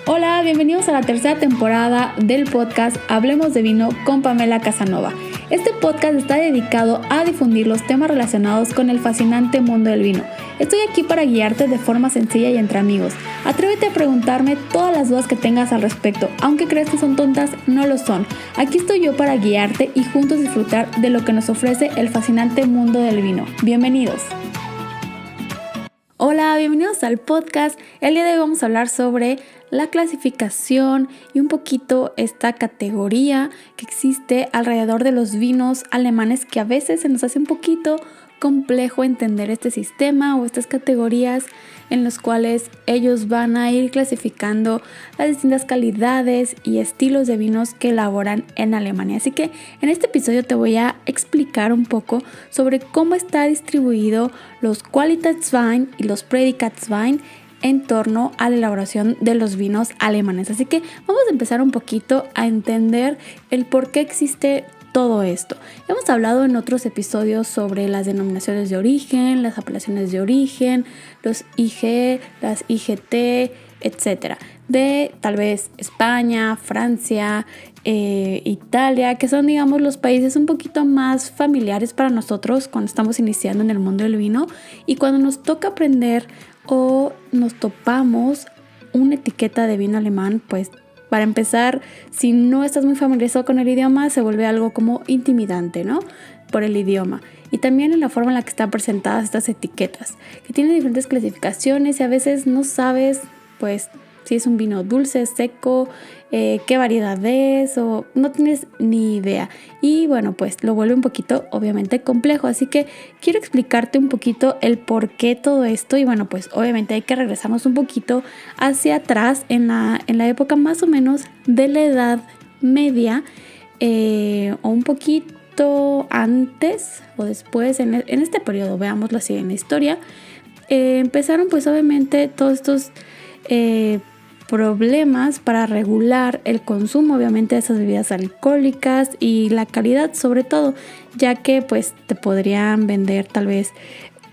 Hola, bienvenidos a la tercera temporada del podcast Hablemos de Vino con Pamela Casanova. Este podcast está dedicado a difundir los temas relacionados con el fascinante mundo del vino. Estoy aquí para guiarte de forma sencilla y entre amigos. Atrévete a preguntarme todas las dudas que tengas al respecto. Aunque creas que son tontas, no lo son. Aquí estoy yo para guiarte y juntos disfrutar de lo que nos ofrece el fascinante mundo del vino. Bienvenidos. Hola, bienvenidos al podcast. El día de hoy vamos a hablar sobre la clasificación y un poquito esta categoría que existe alrededor de los vinos alemanes, que a veces se nos hace un poquito complejo entender este sistema o estas categorías en los cuales ellos van a ir clasificando las distintas calidades y estilos de vinos que elaboran en Alemania. Así que en este episodio te voy a explicar un poco sobre cómo está distribuido los Qualitätswein y los Prädikatswein en torno a la elaboración de los vinos alemanes. Así que vamos a empezar un poquito a entender el por qué existe todo esto. Hemos hablado en otros episodios sobre las denominaciones de origen, las apelaciones de origen, los IG, las IGT, etcétera, de tal vez España, Francia, Italia, que son, digamos, los países un poquito más familiares para nosotros cuando estamos iniciando en el mundo del vino, y cuando nos toca aprender o nos topamos una etiqueta de vino alemán, pues para empezar, si no estás muy familiarizado con el idioma, se vuelve algo como intimidante, ¿no? Por el idioma. Y también en la forma en la que están presentadas estas etiquetas, que tienen diferentes clasificaciones y a veces no sabes, pues, si es un vino dulce, seco, qué variedad es, o no tienes ni idea. Y bueno, pues lo vuelve un poquito, obviamente, complejo. Así que quiero explicarte un poquito el por qué todo esto. Y bueno, pues obviamente hay que regresarnos un poquito hacia atrás en la época más o menos de la Edad Media, o un poquito antes o después, en este periodo, veámoslo así en la historia. Empezaron pues obviamente todos estos problemas para regular el consumo, obviamente, de esas bebidas alcohólicas y la calidad, sobre todo, ya que pues te podrían vender tal vez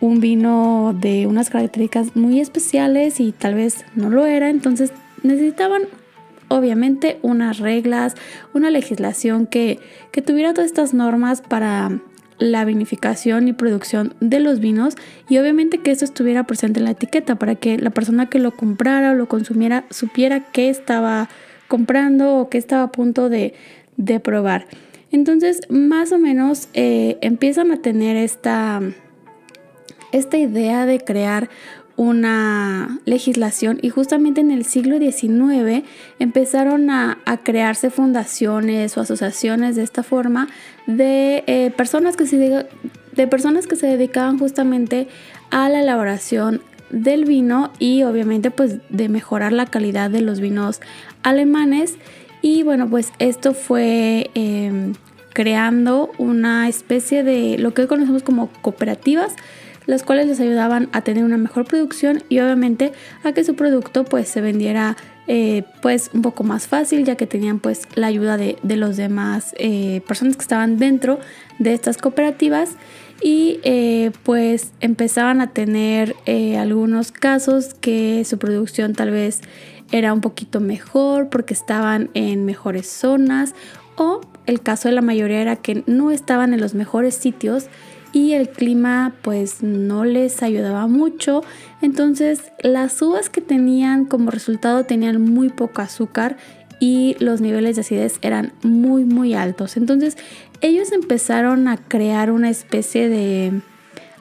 un vino de unas características muy especiales y tal vez no lo era. Entonces necesitaban obviamente unas reglas, una legislación que tuviera todas estas normas para la vinificación y producción de los vinos, y obviamente que esto estuviera presente en la etiqueta para que la persona que lo comprara o lo consumiera supiera qué estaba comprando o qué estaba a punto de probar. Entonces, más o menos empiezan a tener esta idea de crear una legislación, y justamente en el siglo XIX empezaron a crearse fundaciones o asociaciones de esta forma de personas que se dedicaban justamente a la elaboración del vino y obviamente pues de mejorar la calidad de los vinos alemanes. Y bueno, pues esto fue creando una especie de lo que hoy conocemos como cooperativas, las cuales les ayudaban a tener una mejor producción y obviamente a que su producto pues se vendiera pues un poco más fácil, ya que tenían pues la ayuda de los demás personas que estaban dentro de estas cooperativas. Y pues empezaban a tener algunos casos que su producción tal vez era un poquito mejor porque estaban en mejores zonas, o el caso de la mayoría era que no estaban en los mejores sitios y el clima pues no les ayudaba mucho. Entonces las uvas que tenían como resultado tenían muy poco azúcar y los niveles de acidez eran muy muy altos. Entonces ellos empezaron a crear una especie de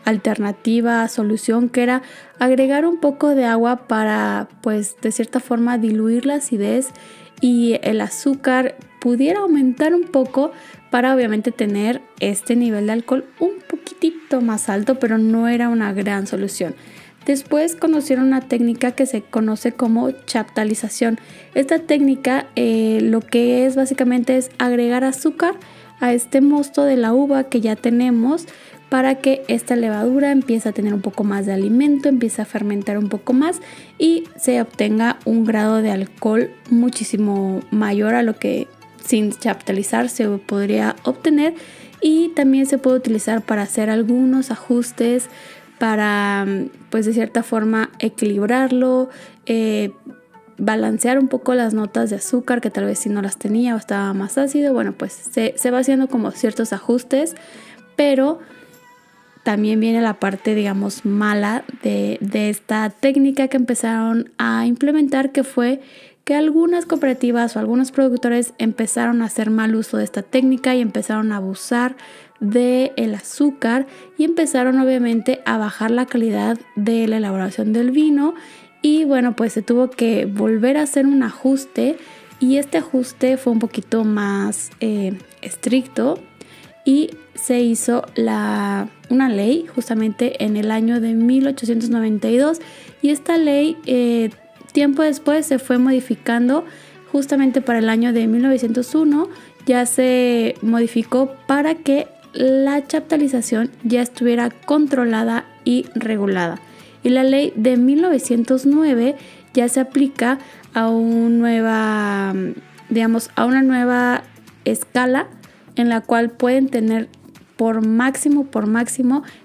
alternativa, solución, que era agregar un poco de agua para pues de cierta forma diluir la acidez y el azúcar pudiera aumentar un poco para obviamente tener este nivel de alcohol un poquitito más alto, pero no era una gran solución. Después conocieron una técnica que se conoce como chaptalización. Esta técnica lo que es básicamente es agregar azúcar a este mosto de la uva que ya tenemos para que esta levadura empiece a tener un poco más de alimento, empiece a fermentar un poco más y se obtenga un grado de alcohol muchísimo mayor a lo que sin chaptalizar se podría obtener. Y también se puede utilizar para hacer algunos ajustes para pues de cierta forma equilibrarlo, balancear un poco las notas de azúcar, que tal vez si no las tenía o estaba más ácido, bueno, pues se va haciendo como ciertos ajustes, pero también viene la parte, digamos, mala de esta técnica que empezaron a implementar, que fue que algunas cooperativas o algunos productores empezaron a hacer mal uso de esta técnica y empezaron a abusar del azúcar y empezaron obviamente a bajar la calidad de la elaboración del vino. Y bueno, pues se tuvo que volver a hacer un ajuste, y este ajuste fue un poquito más estricto, y se hizo una ley justamente en el año de 1892, y esta ley tiempo después se fue modificando. Justamente para el año de 1901 ya se modificó para que la chaptalización ya estuviera controlada y regulada. Y la ley de 1909 ya se aplica a una nueva escala, en la cual pueden tener por máximo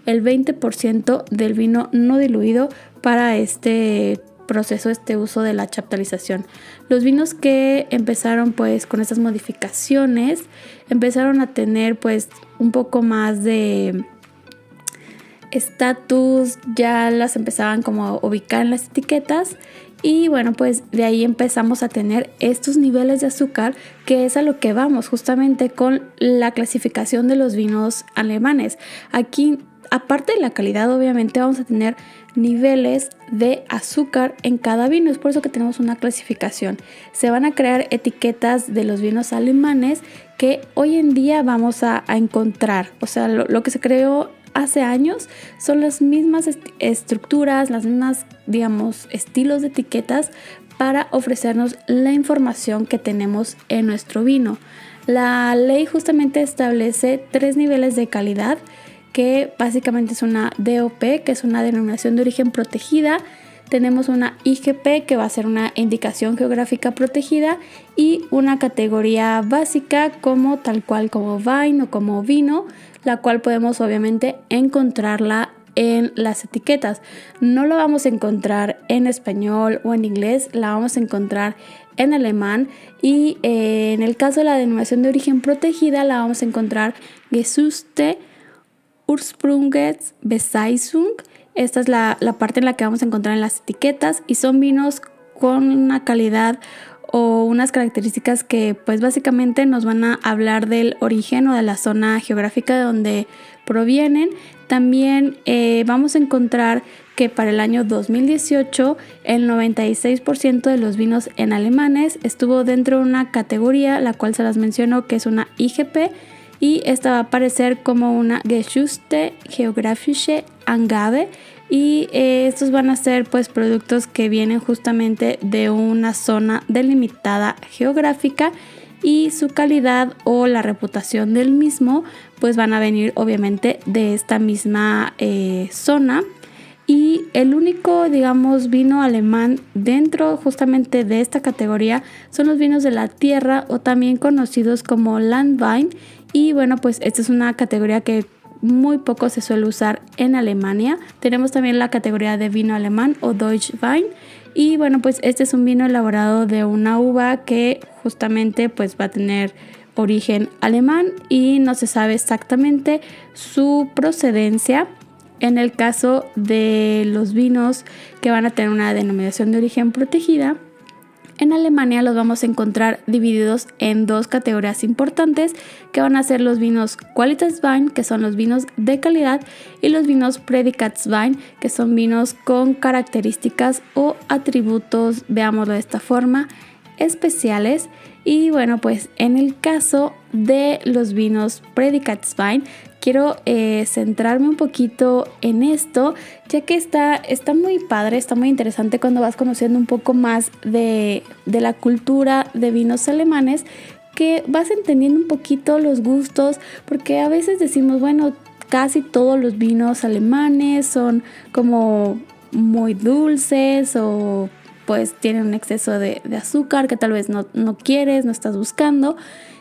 el 20% del vino no diluido para este proceso, este uso de la chaptalización. Los vinos que empezaron pues con estas modificaciones empezaron a tener pues un poco más de estatus, ya las empezaban como a ubicar en las etiquetas, y bueno, pues de ahí empezamos a tener estos niveles de azúcar, que es a lo que vamos justamente con la clasificación de los vinos alemanes. Aquí, aparte de la calidad, obviamente vamos a tener niveles de azúcar en cada vino. Es por eso que tenemos una clasificación. Se van a crear etiquetas de los vinos alemanes que hoy en día vamos a encontrar. O sea, lo que se creó hace años son las mismas estructuras, las mismas, digamos, estilos de etiquetas para ofrecernos la información que tenemos en nuestro vino. La ley justamente establece 3 niveles de calidad, que básicamente es una DOP, que es una denominación de origen protegida. Tenemos una IGP, que va a ser una indicación geográfica protegida, y una categoría básica como tal cual como vine o como vino, la cual podemos obviamente encontrarla en las etiquetas. No lo vamos a encontrar en español o en inglés, la vamos a encontrar en alemán, y en el caso de la denominación de origen protegida la vamos a encontrar Gesuchte Ursprungsbezeichnung. Esta es la parte en la que vamos a encontrar en las etiquetas, y son vinos con una calidad o unas características que pues básicamente nos van a hablar del origen o de la zona geográfica de donde provienen. También vamos a encontrar que para el año 2018 el 96% de los vinos en alemanes estuvo dentro de una categoría, la cual se las menciono, que es una IGP, y esta va a aparecer como una Geschützte Geographische Angabe. Y estos van a ser pues productos que vienen justamente de una zona delimitada geográfica, y su calidad o la reputación del mismo pues van a venir obviamente de esta misma zona. Y el único, digamos, vino alemán dentro justamente de esta categoría son los vinos de la tierra, o también conocidos como Landwein. Y bueno, pues esta es una categoría que muy poco se suele usar en Alemania. Tenemos también la categoría de vino alemán o Deutsch Wein, y bueno, pues este es un vino elaborado de una uva que justamente pues va a tener origen alemán, y no se sabe exactamente su procedencia. En el caso de los vinos que van a tener una denominación de origen protegida, en Alemania los vamos a encontrar divididos en 2 categorías importantes, que van a ser los vinos Qualitätswein, que son los vinos de calidad, y los vinos Prädikatswein, que son vinos con características o atributos, veámoslo de esta forma, especiales. Y bueno, pues en el caso de los vinos Prädikatswein, quiero centrarme un poquito en esto, ya que está muy padre, está muy interesante cuando vas conociendo un poco más de la cultura de vinos alemanes, que vas entendiendo un poquito los gustos, porque a veces decimos, bueno, casi todos los vinos alemanes son como muy dulces, o pues tienen un exceso de azúcar que tal vez no quieres, no estás buscando.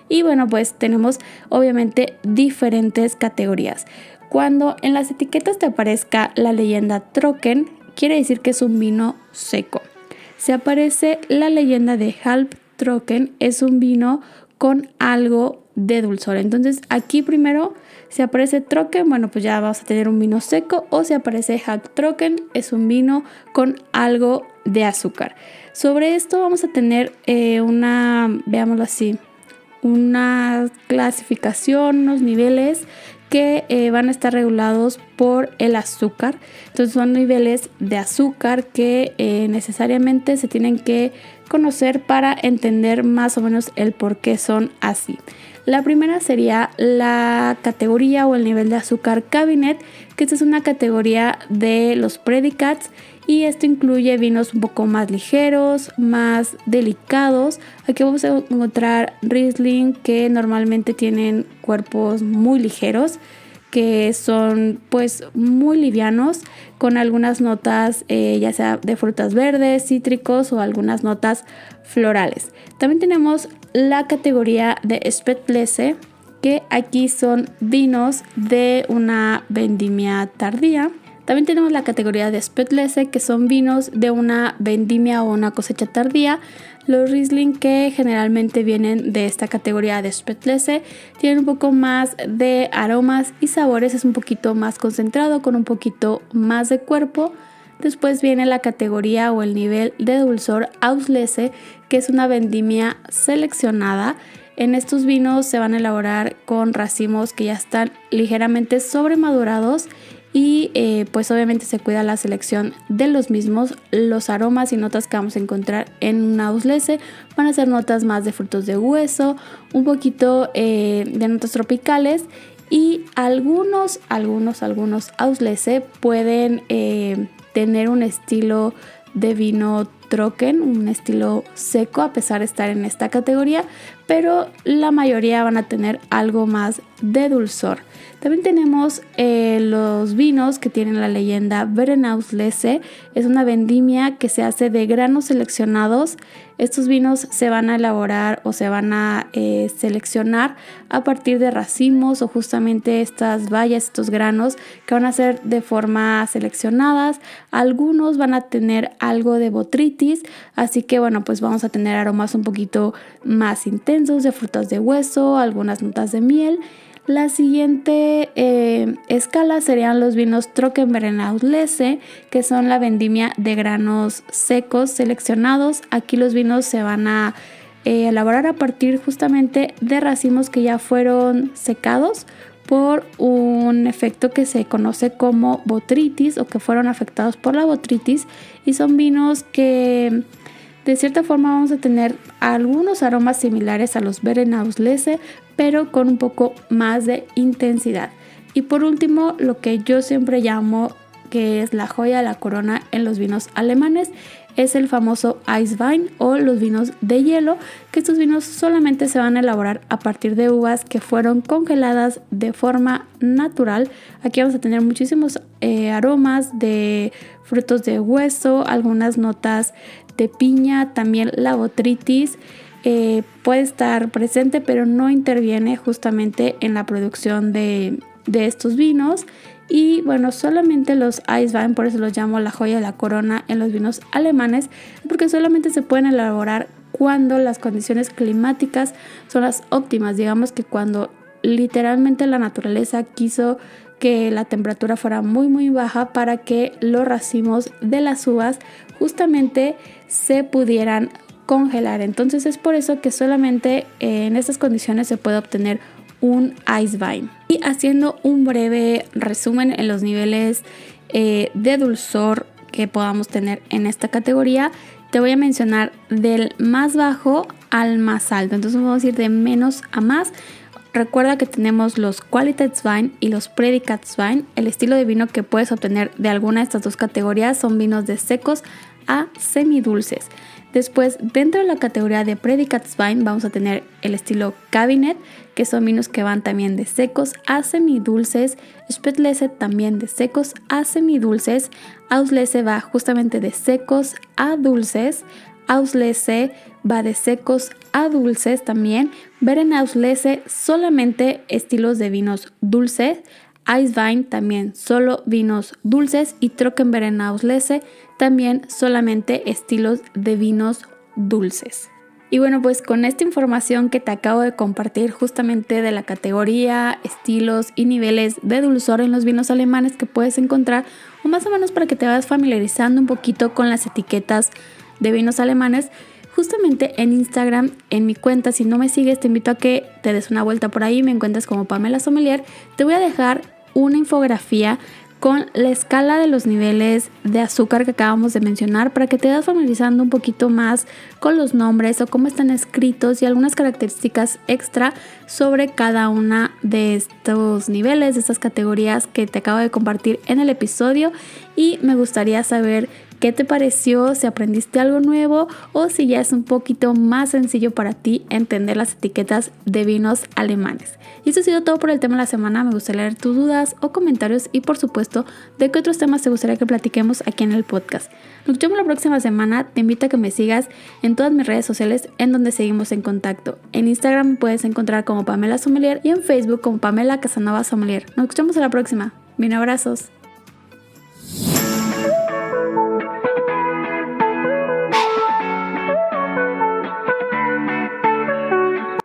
Y bueno, pues tenemos obviamente diferentes categorías. Cuando en las etiquetas te aparezca la leyenda Trocken, quiere decir que es un vino seco. se aparece la leyenda de Halbtrocken, es un vino con algo de dulzor. Entonces aquí primero si aparece Trocken, bueno, pues ya vamos a tener un vino seco, o si aparece Halbtrocken, es un vino con algo de azúcar. Sobre esto vamos a tener veámoslo así, una clasificación, unos niveles que van a estar regulados por el azúcar. Entonces son niveles de azúcar que necesariamente se tienen que conocer para entender más o menos el por qué son así. La primera sería la categoría o el nivel de azúcar Cabinet, que esta es una categoría de los predicats y esto incluye vinos un poco más ligeros, más delicados. Aquí vamos a encontrar Riesling que normalmente tienen cuerpos muy ligeros, que son pues muy livianos, con algunas notas ya sea de frutas verdes, cítricos o algunas notas florales. También tenemos la categoría de Spätlese, que aquí son vinos de una vendimia tardía. También tenemos la categoría de Spätlese, que son vinos de una vendimia o una cosecha tardía. Los Riesling que generalmente vienen de esta categoría de Spätlese tienen un poco más de aromas y sabores, es un poquito más concentrado, con un poquito más de cuerpo. Después viene la categoría o el nivel de dulzor Auslese, que es una vendimia seleccionada. En estos vinos se van a elaborar con racimos que ya están ligeramente sobremadurados y pues obviamente se cuida la selección de los mismos. Los aromas y notas que vamos a encontrar en un Auslese van a ser notas más de frutos de hueso, un poquito de notas tropicales, y algunos Auslese pueden tener un estilo de vino Trocken, un estilo seco a pesar de estar en esta categoría, pero la mayoría van a tener algo más de dulzor. También tenemos los vinos que tienen la leyenda Beerenauslese, es una vendimia que se hace de granos seleccionados. Estos vinos se van a elaborar o se van a seleccionar a partir de racimos o justamente estas bayas, estos granos que van a ser de forma seleccionadas. Algunos van a tener algo de botrytis, así que bueno, pues vamos a tener aromas un poquito más intensos de frutas de hueso, algunas notas de miel. La siguiente escala serían los vinos Trocken Beerenauslese, que son la vendimia de granos secos seleccionados. Aquí los vinos se van a elaborar a partir justamente de racimos que ya fueron secados por un efecto que se conoce como botrytis, o que fueron afectados por la botrytis, y son vinos que de cierta forma vamos a tener algunos aromas similares a los Beerenauslese, pero con un poco más de intensidad. Y por último, lo que yo siempre llamo que es la joya de la corona en los vinos alemanes es el famoso Eiswein o los vinos de hielo, que estos vinos solamente se van a elaborar a partir de uvas que fueron congeladas de forma natural. Aquí vamos a tener muchísimos aromas de frutos de hueso, algunas notas de piña, también la botrytis puede estar presente, pero no interviene justamente en la producción de estos vinos. Y bueno, solamente los Eiswein, por eso los llamo la joya de la corona en los vinos alemanes, porque solamente se pueden elaborar cuando las condiciones climáticas son las óptimas. Digamos que cuando literalmente la naturaleza quiso que la temperatura fuera muy baja para que los racimos de las uvas justamente se pudieran congelar. Entonces es por eso que solamente en estas condiciones se puede obtener un Eiswein. Y haciendo un breve resumen en los niveles de dulzor que podamos tener en esta categoría, te voy a mencionar del más bajo al más alto. Entonces vamos a ir de menos a más. Recuerda que tenemos los Qualitätswein y los Predikatswein. El estilo de vino que puedes obtener de alguna de estas dos categorías son vinos de secos a semidulces. Después, dentro de la categoría de Predikatswein vamos a tener el estilo Cabinet, que son vinos que van también de secos a semidulces. Spätlese también de secos a semidulces. Auslese va justamente de secos a dulces. Auslese va de secos a dulces también. Beerenauslese solamente estilos de vinos dulces. Eiswein también solo vinos dulces y Trocken Beerenauslese también solamente estilos de vinos dulces. Y bueno, pues con esta información que te acabo de compartir justamente de la categoría, estilos y niveles de dulzor en los vinos alemanes que puedes encontrar, o más o menos para que te vayas familiarizando un poquito con las etiquetas de vinos alemanes, justamente en Instagram, en mi cuenta, si no me sigues, te invito a que te des una vuelta por ahí, me encuentras como Pamela Sommelier. Te voy a dejar una infografía con la escala de los niveles de azúcar que acabamos de mencionar para que te vayas familiarizando un poquito más con los nombres o cómo están escritos y algunas características extra sobre cada una de estos niveles, de estas categorías que te acabo de compartir en el episodio. Y me gustaría saber qué te pareció, si aprendiste algo nuevo o si ya es un poquito más sencillo para ti entender las etiquetas de vinos alemanes. Y eso ha sido todo por el tema de la semana. Me gustaría leer tus dudas o comentarios y por supuesto de qué otros temas te gustaría que platiquemos aquí en el podcast. Nos escuchamos la próxima semana. Te invito a que me sigas en todas mis redes sociales en donde seguimos en contacto. En Instagram me puedes encontrar como Pamela Sommelier y en Facebook como Pamela Casanova Sommelier. Nos escuchamos a la próxima. Bien, abrazos.